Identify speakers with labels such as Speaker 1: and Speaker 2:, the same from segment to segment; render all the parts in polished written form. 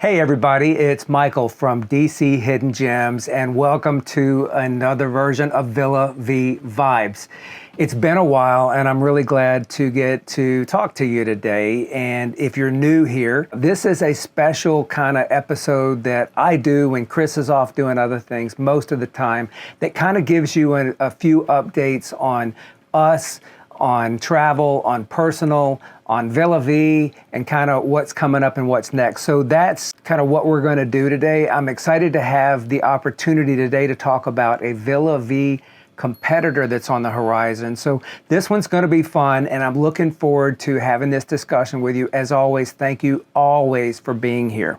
Speaker 1: Hey everybody, it's Michael from DC Hidden Gems and welcome to another version of Villa Vie Vibes. It's been a while and I'm really glad to get to talk to you today. And if you're new here, this is a special kind of episode that I do when Chris is off doing other things most of the time that kind of gives you a few updates on us, on travel, on personal, on Villa Vie, and kind of what's coming up and what's next. So that's kind of what we're going to do today. I'm excited to have the opportunity today to talk about a Villa Vie competitor that's on the horizon. So this one's going to be fun, and I'm looking forward to having this discussion with you. As always, thank you always for being here.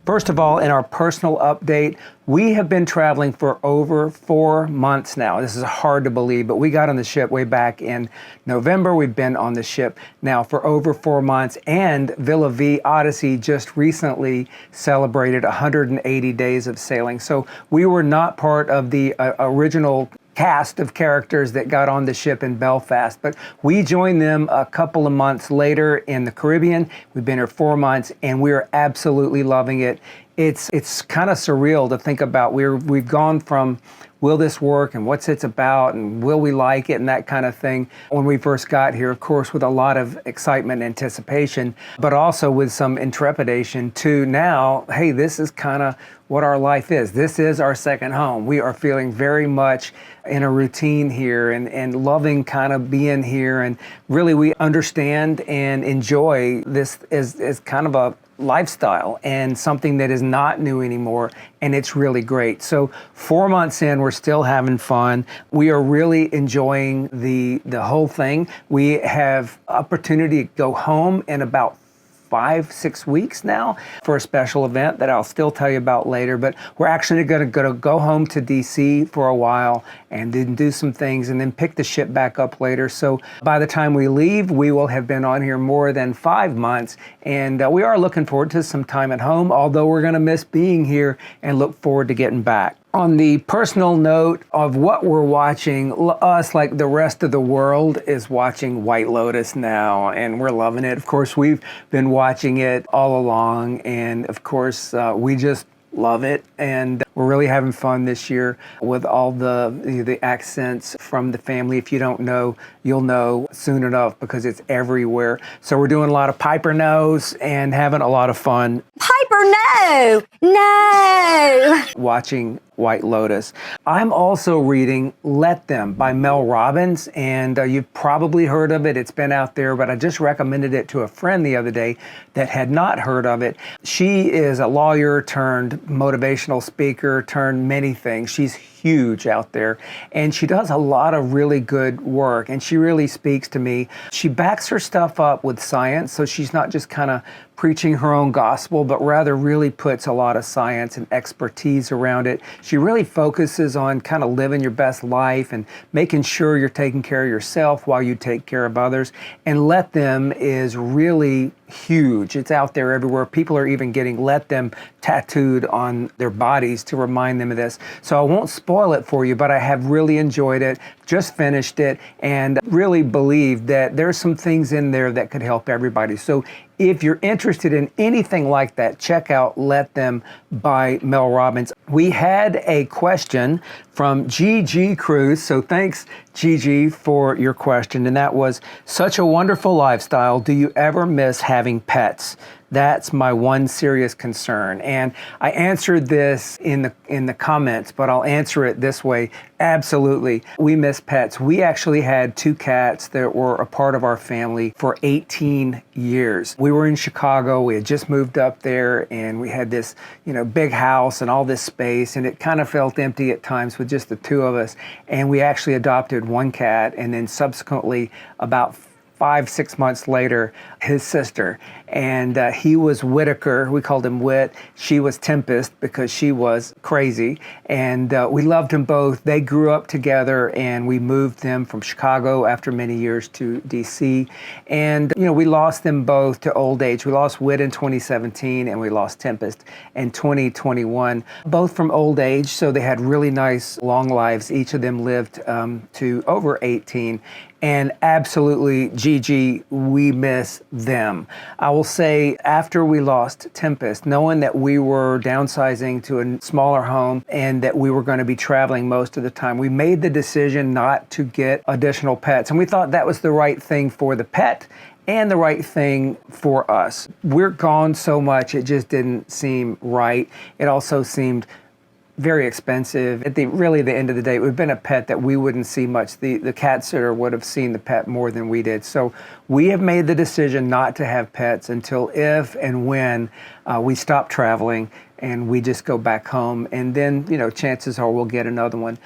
Speaker 1: First of all, in our personal update, we have been traveling for over 4 months now. This is hard to believe, but we got on the ship way back in November. We've been on the ship now for over 4 months, and Villa Vie Odyssey just recently celebrated 180 days of sailing. So we were not part of the original cast of characters that got on the ship in Belfast, but we joined them a couple of months later in the Caribbean. We've been here 4 months and we're absolutely loving it. It's kind of surreal to think about. We've gone from will this work and what's it's about and will we like it and that kind of thing when we first got here, of course, with a lot of excitement and anticipation, but also with some intrepidation to now, hey, this is kind of what our life is. This is our second home. We are feeling very much in a routine here and loving kind of being here. And really we understand and enjoy this as kind of a lifestyle and something that is not new anymore, and it's really great. So 4 months in, we're still having fun. We are really enjoying the whole thing. We have opportunity to go home in about 5-6 weeks now for a special event that I'll still tell you about later, but we're actually going to go home to DC for a while and then do some things and then pick the ship back up later. So by the time we leave, we will have been on here more than 5 months, and we are looking forward to some time at home, although we're going to miss being here and look forward to getting back. On the personal note of what we're watching, us, like the rest of the world, is watching White Lotus now, and we're loving it. Of course, we've been watching it all along, and of course, we just love it, and we're really having fun this year with all the accents from the family. If you don't know, you'll know soon enough because it's everywhere. So we're doing a lot of Piper Knows and having a lot of fun.
Speaker 2: Piper, no!
Speaker 1: Watching White Lotus. I'm also reading Let Them by Mel Robbins, and you've probably heard of it. It's been out there, but I just recommended it to a friend the other day that had not heard of it. She is a lawyer turned motivational speaker turned many things. She's huge out there, and she does a lot of really good work, and she really speaks to me. She backs her stuff up with science, so she's not just kind of preaching her own gospel, but rather really puts a lot of science and expertise around it. She really focuses on kind of living your best life and making sure you're taking care of yourself while you take care of others. And Let Them is really huge. It's out there everywhere. People are even getting Let Them tattooed on their bodies to remind them of this. So I won't spoil it for you, but I have really enjoyed it, just finished it, and really believe that there's some things in there that could help everybody. So if you're interested in anything like that, check out Let Them by Mel Robbins. We had a question from Gigi Cruz, so thanks Gigi for your question, and that was, such a wonderful lifestyle, do you ever miss having pets? That's my one serious concern. And I answered this in the comments, but I'll answer it this way. Absolutely. We miss pets. We actually had 2 cats that were a part of our family for 18 years. We were in Chicago. We had just moved up there, and we had this, big house and all this space, and it kind of felt empty at times with just the 2 of us. And we actually adopted 1 cat, and then subsequently about 5-6 months later, his sister. And he was Whitaker. We called him Whit. She was Tempest because she was crazy. And we loved them both. They grew up together, and we moved them from Chicago after many years to DC. And, we lost them both to old age. We lost Whit in 2017, and we lost Tempest in 2021, both from old age. So they had really nice long lives. Each of them lived to over 18. And absolutely, Gigi, we miss them. I will say after we lost Tempest, knowing that we were downsizing to a smaller home and that we were going to be traveling most of the time, we made the decision not to get additional pets. And we thought that was the right thing for the pet and the right thing for us. We're gone so much, it just didn't seem right. It also seemed very expensive. At the end of the day, it would have been a pet that we wouldn't see much. The cat sitter would have seen the pet more than we did. So we have made the decision not to have pets until if and when we stop traveling and we just go back home. And then, chances are we'll get another one.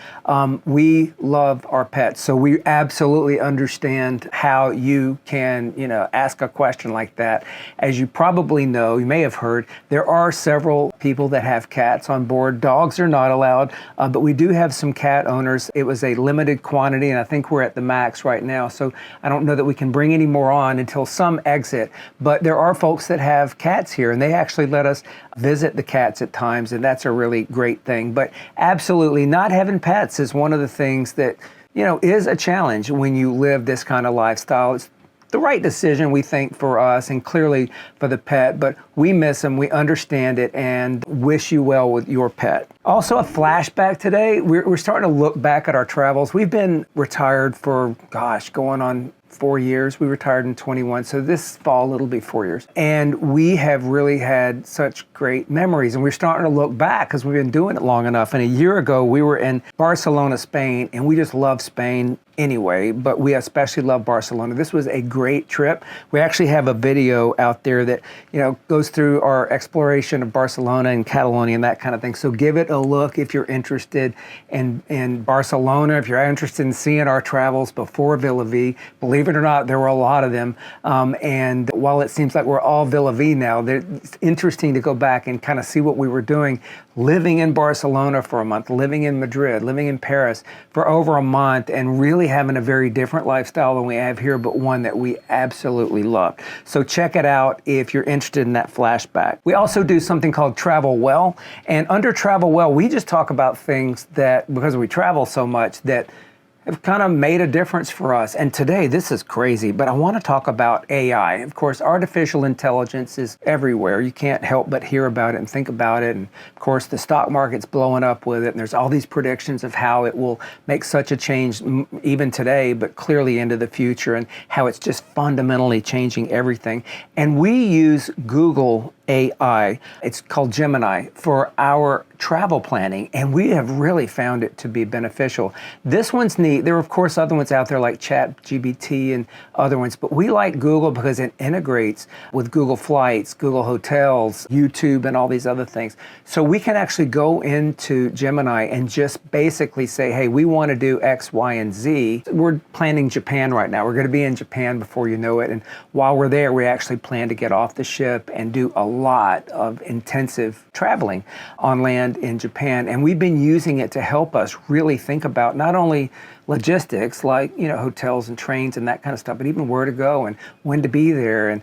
Speaker 1: We love our pets, so we absolutely understand how you can, ask a question like that. As you probably know, you may have heard, there are several people that have cats on board. Dogs are not allowed, but we do have some cat owners. It was a limited quantity, and I think we're at the max right now. So I don't know that we can bring any more on until some exit. But there are folks that have cats here, and they actually let us visit the cats at times, and that's a really great thing. But absolutely, not having pets is one of the things that, is a challenge when you live this kind of lifestyle. It's the right decision, we think, for us and clearly for the pet, but we miss them, we understand it, and wish you well with your pet. Also, a flashback today. We're starting to look back at our travels. We've been retired for, going on 4 years. We retired in 21, so this fall it'll be 4 years. And we have really had such great memories, and we're starting to look back because we've been doing it long enough. And a year ago, we were in Barcelona, Spain, and we just love Spain anyway, but we especially love Barcelona. This was a great trip. We actually have a video out there that, goes through our exploration of Barcelona and Catalonia and that kind of thing. So give it a look if you're interested in Barcelona, if you're interested in seeing our travels before Villa Vie. Believe it or not, there were a lot of them. And while it seems like we're all Villa Vie now, it's interesting to go back and kind of see what we were doing, living in Barcelona for a month, living in Madrid, living in Paris for over a month, and really having a very different lifestyle than we have here, but one that we absolutely love. So check it out if you're interested in that flashback. We also do something called Travel Well, and under Travel Well, we just talk about things that, because we travel so much, that have kind of made a difference for us. And today, this is crazy, but I want to talk about AI. Of course, artificial intelligence is everywhere. You can't help but hear about it and think about it. And of course, the stock market's blowing up with it. And there's all these predictions of how it will make such a change even today, but clearly into the future, and how it's just fundamentally changing everything. And we use Google AI. It's called Gemini for our travel planning, and we have really found it to be beneficial. This one's neat. There are, of course, other ones out there like ChatGPT and other ones, but we like Google because it integrates with Google Flights, Google Hotels, YouTube, and all these other things. So we can actually go into Gemini and just basically say, hey, we want to do X, Y, and Z. We're planning Japan right now. We're going to be in Japan before you know it, and while we're there, we actually plan to get off the ship and do a lot of intensive traveling on land in Japan. And we've been using it to help us really think about not only logistics like, hotels and trains and that kind of stuff, but even where to go and when to be there and,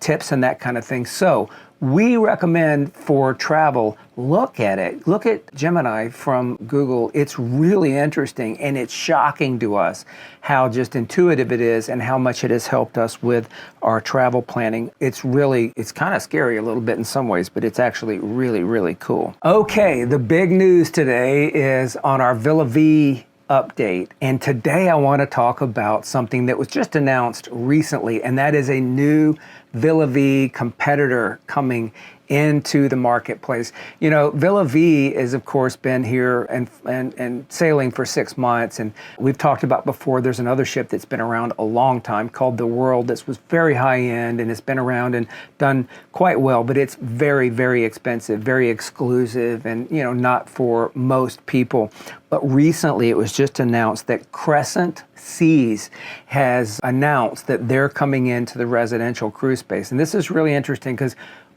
Speaker 1: tips and that kind of thing. So we recommend for travel, look at it. Look at Gemini from Google. It's really interesting, and it's shocking to us how just intuitive it is and how much it has helped us with our travel planning. It's kind of scary a little bit in some ways, but it's actually really, really cool. Okay, the big news today is on our Villa Vie update. And today I want to talk about something that was just announced recently, and that is a new Villa Vie competitor coming into the marketplace. Villa Vie has, of course, been here and sailing for 6 months. And we've talked about before, there's another ship that's been around a long time called the World. This was very high end, and it's been around and done quite well, but it's very, very expensive, very exclusive, and, not for most people. But recently it was just announced that Crescent Seas has announced that they're coming into the residential cruise space. And this is really interesting because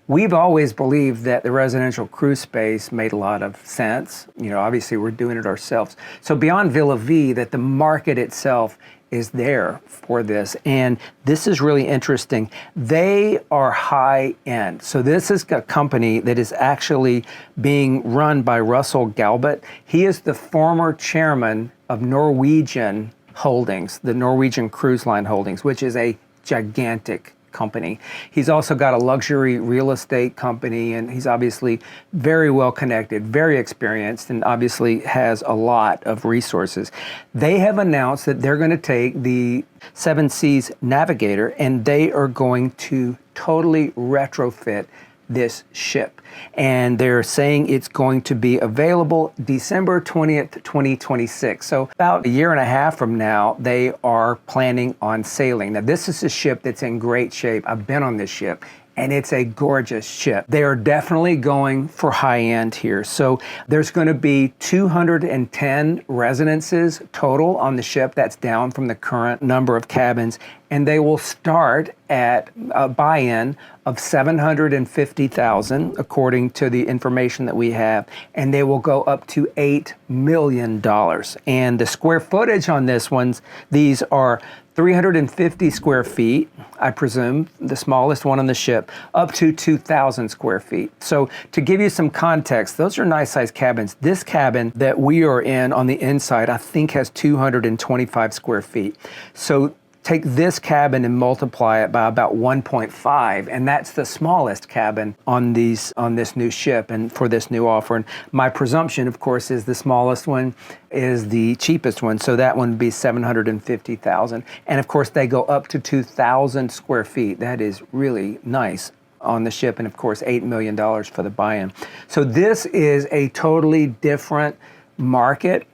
Speaker 1: we've always believed that the residential cruise space made a lot of sense. Obviously we're doing it ourselves. So beyond Villa Vie, that the market itself is there for this. And this is really interesting. They are high end. So this is a company that is actually being run by Russell Galbert. He is the former chairman of Norwegian Holdings, the Norwegian Cruise Line Holdings, which is a gigantic company. He's also got a luxury real estate company, and he's obviously very well connected, very experienced, and obviously has a lot of resources. They have announced that they're going to take the Crescent Seas Navigator and they are going to totally retrofit this ship. And they're saying it's going to be available December 20th, 2026. So about a year and a half from now, they are planning on sailing. Now, this is a ship that's in great shape. I've been on this ship, and it's a gorgeous ship. They are definitely going for high end here. So there's going to be 210 residences total on the ship. That's down from the current number of cabins. And they will start at a buy-in of $750,000, according to the information that we have, and they will go up to $8 million. And the square footage on these are 350 square feet, I presume, the smallest one on the ship, up to 2,000 square feet. So to give you some context, those are nice sized cabins. This cabin that we are in on the inside, I think has 225 square feet. So take this cabin and multiply it by about 1.5, and that's the smallest cabin on this new ship and for this new offer. And my presumption, of course, is the smallest one is the cheapest one, so that one would be $750,000. And of course, they go up to 2,000 square feet. That is really nice on the ship, and of course, $8 million for the buy-in. So this is a totally different market.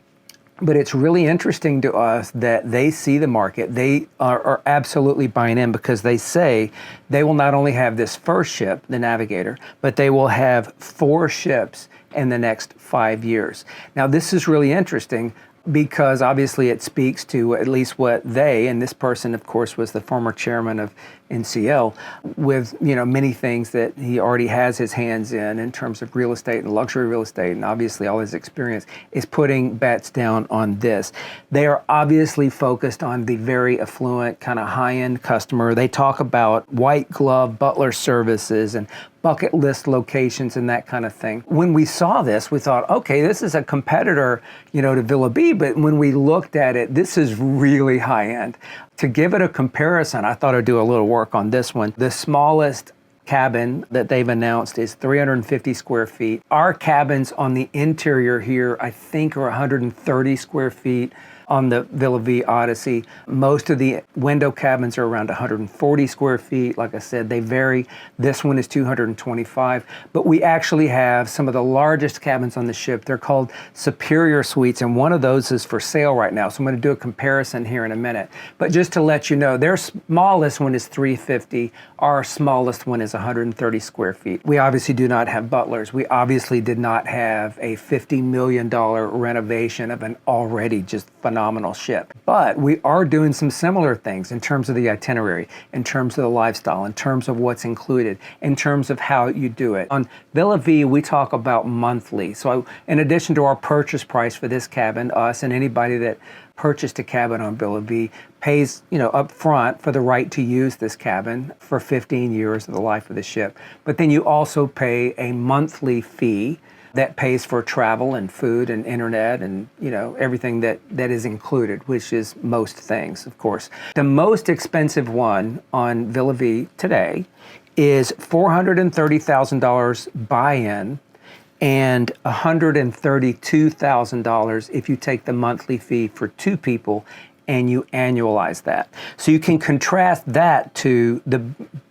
Speaker 1: But it's really interesting to us that they see the market. They are absolutely buying in because they say they will not only have this first ship, the Navigator, but they will have 4 ships in the next 5 years. Now, this is really interesting because obviously it speaks to at least what they, and this person, of course, was the former chairman of NCL, with many things that he already has his hands in terms of real estate and luxury real estate, and obviously all his experience is putting bets down on this. They are obviously focused on the very affluent, kind of high-end customer. They talk about white glove butler services and bucket list locations and that kind of thing. When we saw this, we thought, okay, this is a competitor, to Villa Vie, but when we looked at it, this is really high end. To give it a comparison, I thought I'd do a little work on this one. The smallest cabin that they've announced is 350 square feet. Our cabins on the interior here, I think, are 130 square feet. On the Villa Vie Odyssey, most of the window cabins are around 140 square feet. Like I said, they vary. This one is 225, but we actually have some of the largest cabins on the ship. They're called Superior Suites, and one of those is for sale right now. So I'm going to do a comparison here in a minute. But just to let you know, their smallest one is 350. Our smallest one is 130 square feet. We obviously do not have butlers. We obviously did not have a $50 million renovation of an already just phenomenal ship. But we are doing some similar things in terms of the itinerary, in terms of the lifestyle, in terms of what's included, in terms of how you do it. On Villa Vie, we talk about monthly. So in addition to our purchase price for this cabin, us and anybody that purchased a cabin on Villa Vie pays, up front for the right to use this cabin for 15 years of the life of the ship. But then you also pay a monthly fee that pays for travel and food and internet and everything that is included, which is most things, of course. The most expensive one on Villa Vie today is $430,000 buy-in and $132,000 if you take the monthly fee for 2 people and you annualize that. So you can contrast that to the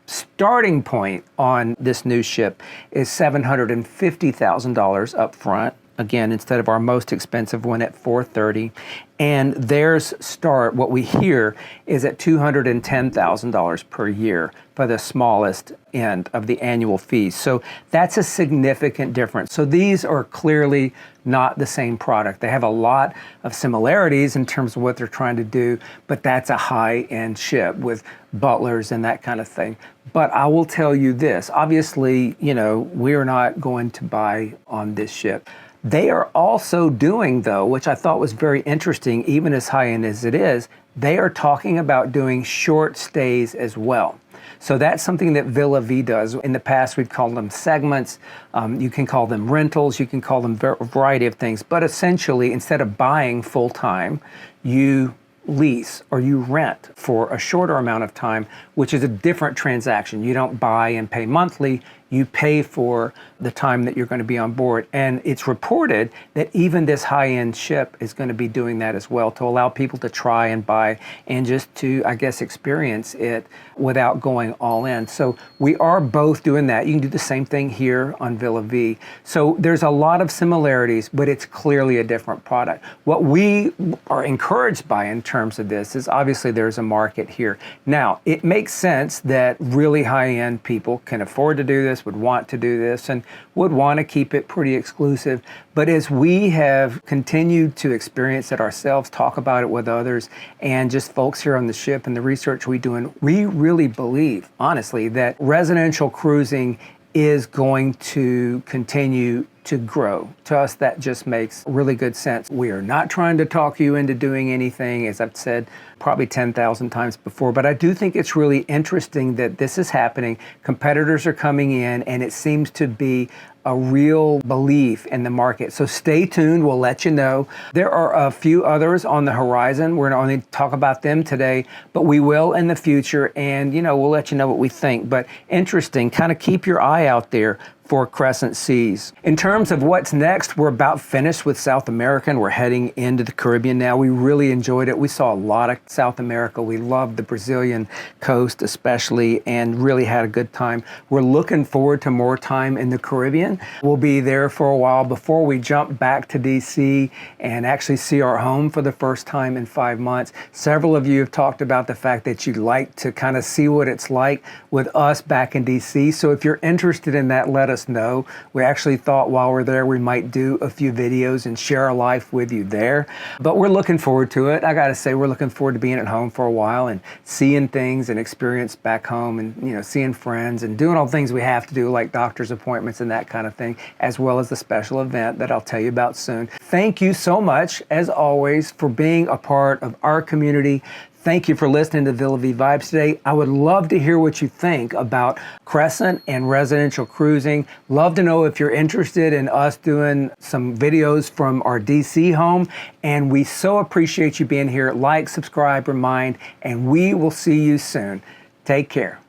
Speaker 1: starting point on this new ship is $750,000 up front. Again, instead of our most expensive one at $430,000. And theirs start, what we hear, is at $210,000 per year for the smallest end of the annual fees. So that's a significant difference. So these are clearly not the same product. They have a lot of similarities in terms of what they're trying to do, but that's a high-end ship with butlers and that kind of thing. But I will tell you this, obviously, we are not going to buy on this ship. They are also doing, though, which I thought was very interesting, even as high-end as it is, they are talking about doing short stays as well. So that's something that Villa Vie does. In the past, we've called them segments. You can call them rentals. You can call them a variety of things. But essentially, instead of buying full-time, you lease or you rent for a shorter amount of time, which is a different transaction. You don't buy and pay monthly. You pay for the time that you're going to be on board. And it's reported that even this high-end ship is going to be doing that as well, to allow people to try and buy and just to, I guess, experience it without going all in. So we are both doing that. You can do the same thing here on Villa Vie. So there's a lot of similarities, but it's clearly a different product. What we are encouraged by in terms of this is obviously there's a market here. Now, it makes sense that really high-end people can afford to do this, would want to do this, and would want to keep it pretty exclusive. But as we have continued to experience it ourselves, talk about it with others, and just folks here on the ship and the research we're doing, we really believe, honestly, that residential cruising is going to continue to grow. To us, that just makes really good sense. We are not trying to talk you into doing anything, as I've said probably 10,000 times before, but I do think it's really interesting that this is happening. Competitors are coming in, and it seems to be a real belief in the market. So stay tuned. We'll let you know. There are a few others on the horizon. We're not going to talk about them today, but we will in the future. And, we'll let you know what we think. But interesting, kind of keep your eye out there for Crescent Seas. In terms of what's next, we're about finished with South America, and we're heading into the Caribbean now. We really enjoyed it. We saw a lot of South America. We loved the Brazilian coast especially, and really had a good time. We're looking forward to more time in the Caribbean. We'll be there for a while before we jump back to DC and actually see our home for the first time in 5 months. Several of you have talked about the fact that you'd like to kind of see what it's like with us back in DC. So if you're interested in that, let us know. We actually thought while we're there we might do a few videos and share our life with you there. But we're looking forward to it. I gotta say, we're looking forward to being at home for a while and seeing things and experience back home, and seeing friends and doing all the things we have to do, like doctor's appointments and that kind of thing, as well as the special event that I'll tell you about soon. Thank you so much, as always, for being a part of our community. Thank you for listening to Villa Vie Vibes today. I would love to hear what you think about Crescent and residential cruising. Love to know if you're interested in us doing some videos from our DC home. And we so appreciate you being here. Like, subscribe, remind, and we will see you soon. Take care.